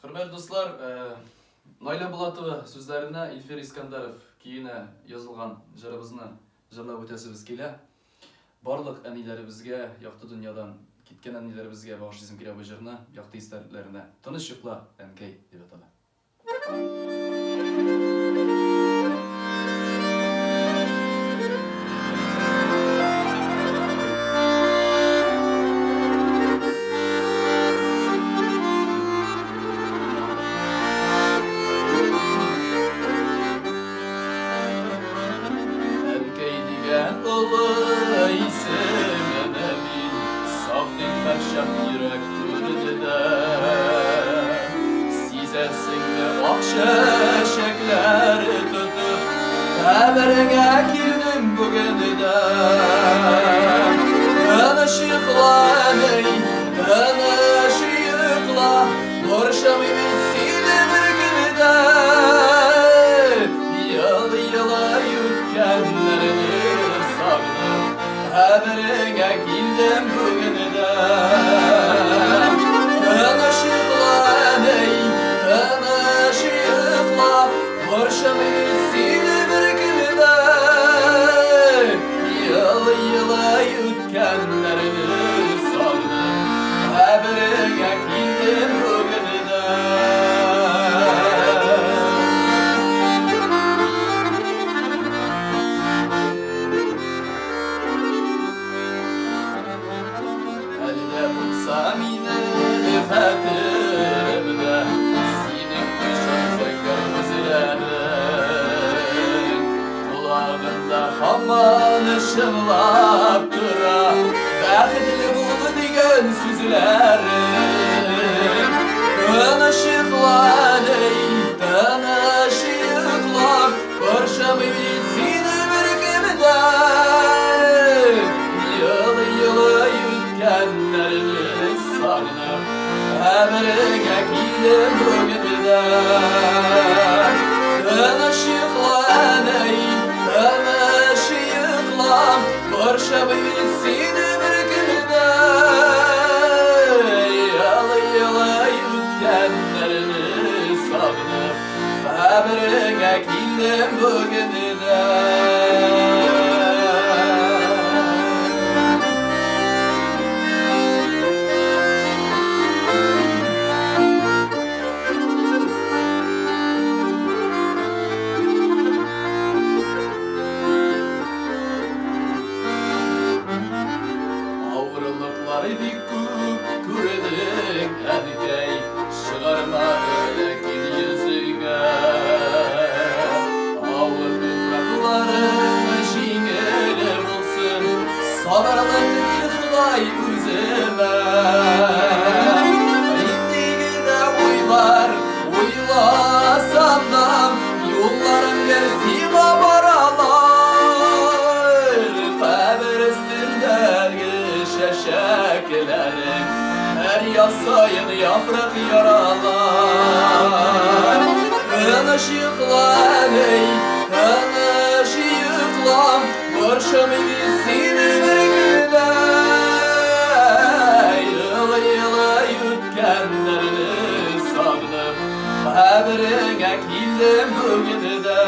Hürmetli dostlar, Layla Bulatova sözlerine İlfer İskandarov kiyine yazılgan jırыбызны jırlap ötesibиz келе. Барлык әниләребезгә, якты дөньядан киткән әниләребезгә багышлыйсым килә бу җырны, якты истәлекләренә. Тыныч йокла, әнкәй, дип атала. Şeşekler tutup haberine girdim bugün de. Tanışıkla ey, tanışıkla borçamı bilsiydi bir günde. Yıl yıla yutkenlerini savdım haberine girdim bugün de. Tanışıkla ey, borçamı bilsiydi bir günde. Yıl yıla yutkenlerini savdım haberine girdim bugün de. Elde bulsam yine hatırımda senin kuşun gözlerin kulağında haman ışınlap dura bəxtli buldu diyen sözlerin. Tanışıklar ey, tanışıklar borçamı bilsiydi bir günde. Yıl yılı yutkenlerini sarınıp haberine girdim bugün de. Tanışıklar ey, tanışıklar borçamı bilsiydi bir günde. Yıl yılı yutkenlerini sarınıp haberine girdim bugün de. Bir küredik erkek çıkarma ölekin yüzüne. Ağır toprakların jingeli bulsun sabırlı bir Xuday üzüme. İndigide uylasam da yollarım gersiğe baralar. Kabir üstündeki şeşeklerin her yasayın yaprak yaralar. Tanışıklar ey, tanışıklar borçamı bilsiydi bir günde. Yıl yıla yutkenlerini savdım haberine girdim bugün de.